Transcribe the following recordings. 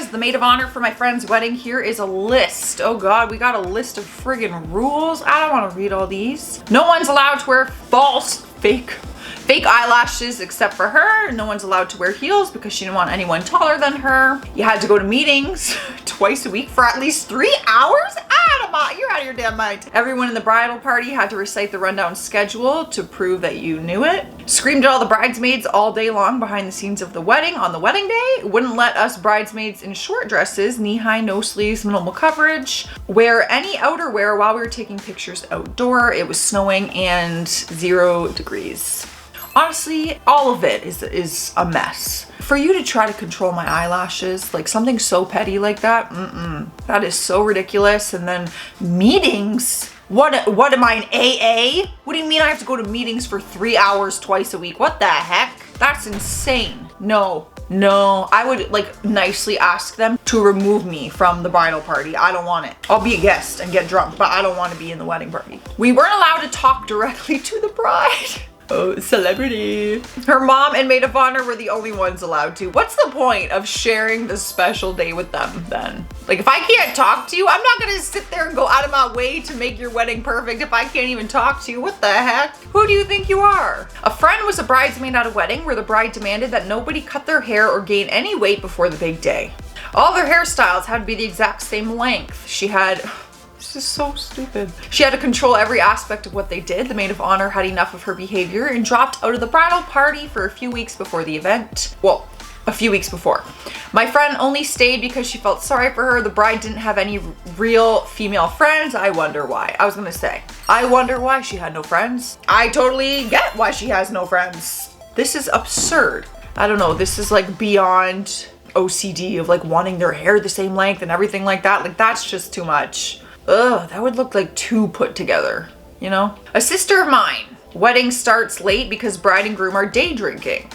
the maid of honor for my friend's wedding. Here is a list. Oh God, we got a list of friggin' rules. I don't want to read all these. No one's allowed to wear fake eyelashes except for her. No one's allowed to wear heels because she didn't want anyone taller than her. You had to go to meetings twice a week for at least 3 hours? You're out of your damn mind. Everyone in the bridal party had to recite the rundown schedule to prove that you knew it. Screamed at all the bridesmaids all day long behind the scenes of the wedding on the wedding day. Wouldn't let us bridesmaids in short dresses, knee-high, no sleeves, minimal coverage, wear any outerwear while we were taking pictures outdoor. It was snowing and 0 degrees. Honestly, all of it is a mess. For you to try to control my eyelashes, like something so petty like that, that is so ridiculous. And then meetings, what am I, an AA? What do you mean I have to go to meetings for 3 hours twice a week? What the heck? That's insane. No, I would like nicely ask them to remove me from the bridal party. I don't want it. I'll be a guest and get drunk, but I don't want to be in the wedding party. We weren't allowed to talk directly to the bride. Oh, celebrity. Her mom and maid of honor were the only ones allowed to. What's the point of sharing this special day with them then? Like if I can't talk to you, I'm not gonna sit there and go out of my way to make your wedding perfect if I can't even talk to you. What the heck? Who do you think you are? A friend was a bridesmaid at a wedding where the bride demanded that nobody cut their hair or gain any weight before the big day. All their hairstyles had to be the exact same length. This is so stupid. She had to control every aspect of what they did. The maid of honor had enough of her behavior and dropped out of the bridal party for a few weeks before the event. Well, a few weeks before. My friend only stayed because she felt sorry for her. The bride didn't have any real female friends. I wonder why. I was gonna say, I wonder why she had no friends. I totally get why she has no friends. This is absurd. I don't know, this is like beyond OCD of like wanting their hair the same length and everything like that. Like that's just too much. Ugh, that would look like too put together, you know? A sister of mine. Wedding starts late because bride and groom are day drinking.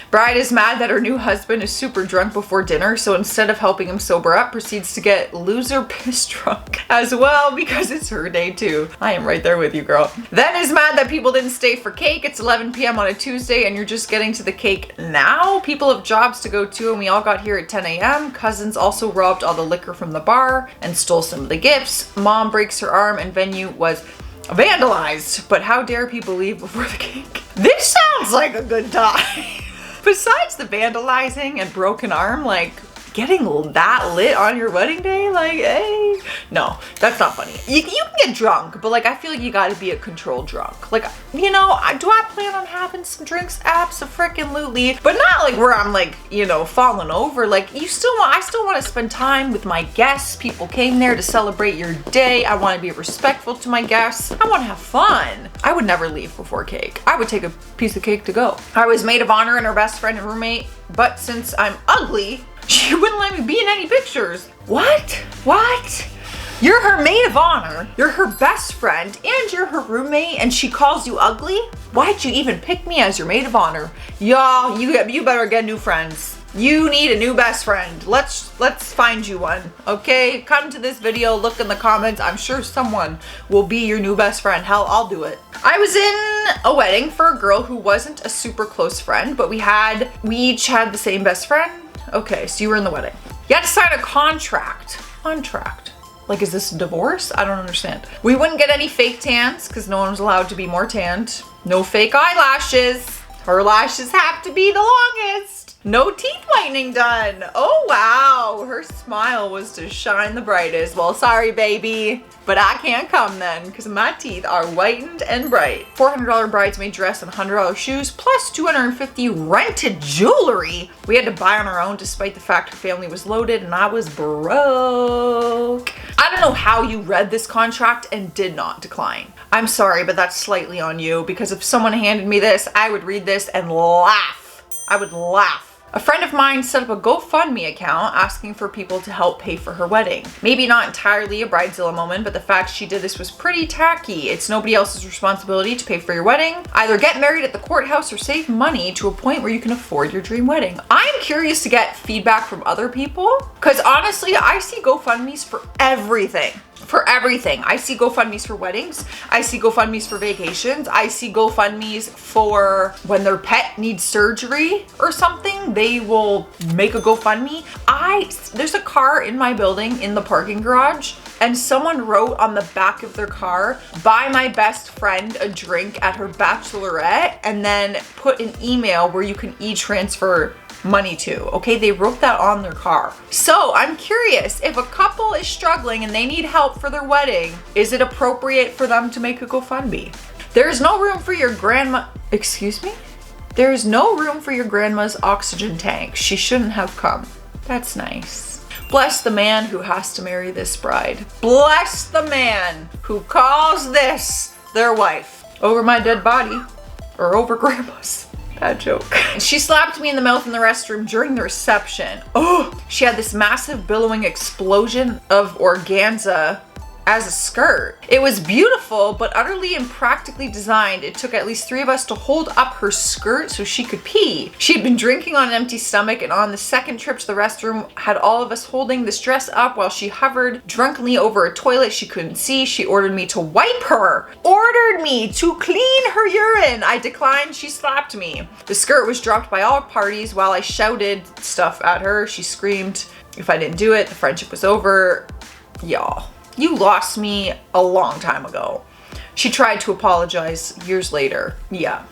Bride is mad that her new husband is super drunk before dinner, so instead of helping him sober up, proceeds to get loser piss drunk as well because it's her day too. I am right there with you, girl. Then is mad that people didn't stay for cake. It's 11 p.m. on a Tuesday and you're just getting to the cake now. People have jobs to go to and we all got here at 10 a.m. Cousins also robbed all the liquor from the bar and stole some of the gifts. Mom breaks her arm and venue was vandalized, but how dare people leave before the cake? This sounds like a good time. Besides the vandalizing and broken arm, like getting that lit on your wedding day, like, hey. No, that's not funny. You can get drunk, but like I feel like you gotta be a controlled drunk. Like, you know, do I plan on having some drinks? Abso-freaking-lutely, but not like where I'm like, you know, falling over. Like I still want to spend time with my guests. People came there to celebrate your day. I want to be respectful to my guests. I want to have fun. I would never leave before cake. I would take a piece of cake to go. I was maid of honor and her best friend and roommate, but since I'm ugly, she wouldn't let me be in any pictures. What? You're her maid of honor, you're her best friend, and you're her roommate, and she calls you ugly? Why'd you even pick me as your maid of honor? Y'all, you better get new friends. You need a new best friend. Let's find you one, okay? Come to this video, look in the comments. I'm sure someone will be your new best friend. Hell, I'll do it. I was in a wedding for a girl who wasn't a super close friend, but we each had the same best friend. Okay, so you were in the wedding. You had to sign a contract. Like, is this a divorce? I don't understand. We wouldn't get any fake tans because no one was allowed to be more tanned. No fake eyelashes. Her lashes have to be the longest. No teeth whitening done. Oh, wow. Her smile was to shine the brightest. Well, sorry, baby, but I can't come then because my teeth are whitened and bright. $400 bridesmaid dress and $100 shoes plus $250 rented jewelry. We had to buy on our own despite the fact her family was loaded and I was broke. I don't know how you read this contract and did not decline. I'm sorry, but that's slightly on you because if someone handed me this, I would read this and laugh. I would laugh. A friend of mine set up a GoFundMe account asking for people to help pay for her wedding. Maybe not entirely a Bridezilla moment, but the fact she did this was pretty tacky. It's nobody else's responsibility to pay for your wedding. Either get married at the courthouse or save money to a point where you can afford your dream wedding. I'm curious to get feedback from other people because honestly, I see GoFundMes for everything. for everything. I see GoFundMes for weddings. I see GoFundMes for vacations. I see GoFundMes for when their pet needs surgery or something. They will make a GoFundMe. There's a car in my building in the parking garage, and someone wrote on the back of their car, buy my best friend a drink at her bachelorette, and then put an email where you can e-transfer money to. Okay, they wrote that on their car. So I'm curious, if a couple is struggling and they need help for their wedding, is it appropriate for them to make a GoFundMe? There's no room for your grandma, excuse me? There's no room for your grandma's oxygen tank. She shouldn't have come. That's nice. Bless the man who has to marry this bride. Bless the man who calls this their wife. Over my dead body, or over grandma's. Bad joke. She slapped me in the mouth in the restroom during the reception. Oh, she had this massive billowing explosion of organza as a skirt. It was beautiful, but utterly impractically designed. It took at least 3 of us to hold up her skirt so she could pee. She had been drinking on an empty stomach, and on the second trip to the restroom had all of us holding this dress up while she hovered drunkenly over a toilet she couldn't see. She ordered me to wipe her. Ordered me to clean her urine. I declined. She slapped me. The skirt was dropped by all parties while I shouted stuff at her. She screamed. If I didn't do it, the friendship was over. Y'all. You lost me a long time ago. She tried to apologize years later. Yeah.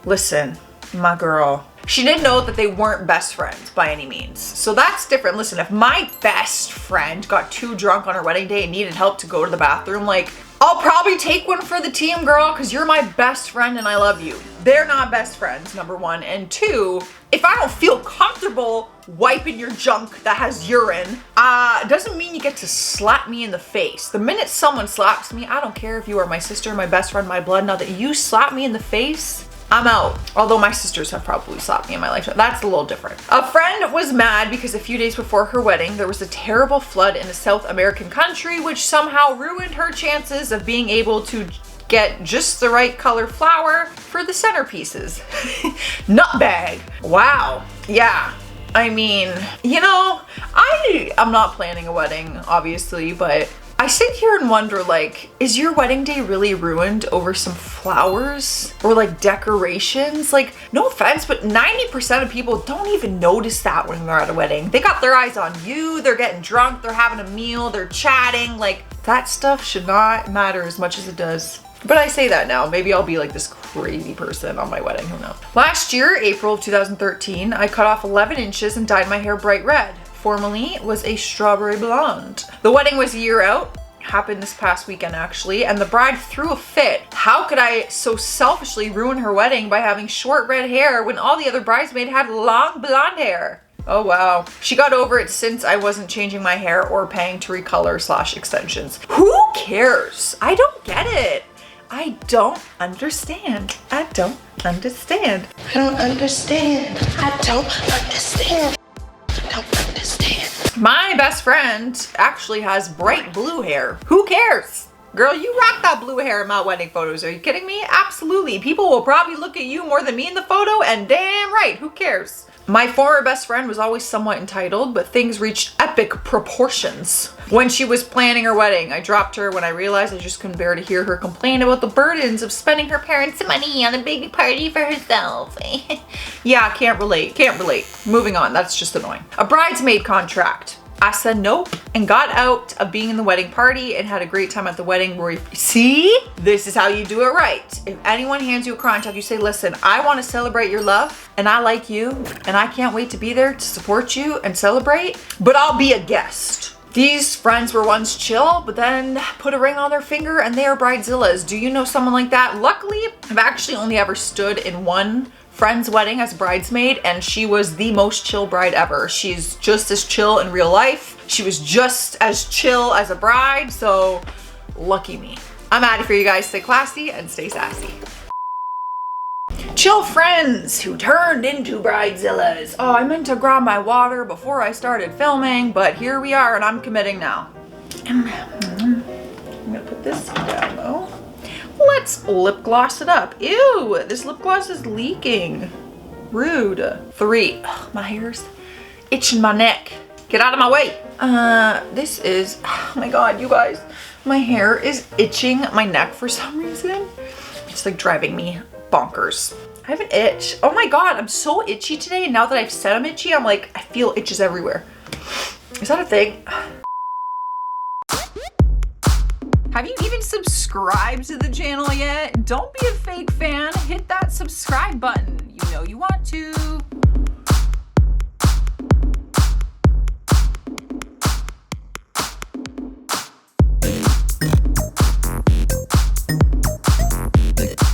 Listen, my girl. She didn't know that they weren't best friends by any means. So that's different. Listen, if my best friend got too drunk on her wedding day and needed help to go to the bathroom, like, I'll probably take one for the team, girl, because you're my best friend and I love you. They're not best friends, number one. And two, if I don't feel comfortable wiping your junk that has urine, doesn't mean you get to slap me in the face. The minute someone slaps me, I don't care if you are my sister, my best friend, my blood, now that you slap me in the face, I'm out. Although my sisters have probably slapped me in my lifetime. That's a little different. A friend was mad because a few days before her wedding, there was a terrible flood in a South American country, which somehow ruined her chances of being able to get just the right color flower for the centerpieces. Nutbag. Wow. Yeah. I mean, you know, I'm not planning a wedding, obviously, but I sit here and wonder, like, is your wedding day really ruined over some flowers or like decorations? Like, no offense, but 90% of people don't even notice that when they're at a wedding. They got their eyes on you, they're getting drunk, they're having a meal, they're chatting. Like, that stuff should not matter as much as it does. But I say that now, maybe I'll be like this crazy person on my wedding, who knows. Last year, April of 2013, I cut off 11 inches and dyed my hair bright red. Formerly was a strawberry blonde. The wedding was a year out, happened this past weekend actually, and the bride threw a fit. How could I so selfishly ruin her wedding by having short red hair when all the other bridesmaids had long blonde hair? Oh wow. She got over it since I wasn't changing my hair or paying to recolor / extensions. Who cares? I don't get it. I don't understand. I don't understand. I don't understand. I don't understand. I don't understand. My best friend actually has bright blue hair. Who cares? Girl, you rock that blue hair in my wedding photos. Are you kidding me? Absolutely. People will probably look at you more than me in the photo, and damn right, who cares? My former best friend was always somewhat entitled, but things reached epic proportions. When she was planning her wedding, I dropped her when I realized I just couldn't bear to hear her complain about the burdens of spending her parents' money on a big party for herself. Yeah, can't relate, can't relate. Moving on, that's just annoying. A bridesmaid contract. I said nope and got out of being in the wedding party and had a great time at the wedding where see, this is how you do it right. If anyone hands you a contract, you say, listen, I want to celebrate your love and I like you and I can't wait to be there to support you and celebrate, but I'll be a guest. These friends were once chill, but then put a ring on their finger and they are bridezillas. Do you know someone like that? Luckily, I've actually only ever stood in one friend's wedding as bridesmaid, and she was the most chill bride ever. She's just as chill in real life. She was just as chill as a bride, so lucky me. I'm out of here, you guys. Stay classy and stay sassy. Chill friends who turned into bridezillas. Oh, I meant to grab my water before I started filming, but here we are and I'm committing now. I'm gonna put this down though. Let's lip gloss it up. Ew, this lip gloss is leaking. Rude. 3. Ugh, my hair's itching my neck. Get out of my way. This is, oh my God, you guys. My hair is itching my neck for some reason. It's like driving me bonkers. I have an itch. Oh my God, I'm so itchy today. And now that I've said I'm itchy, I'm like, I feel itches everywhere. Is that a thing? Have you even subscribed to the channel yet? Don't be a fake fan. Hit that subscribe button. You know you want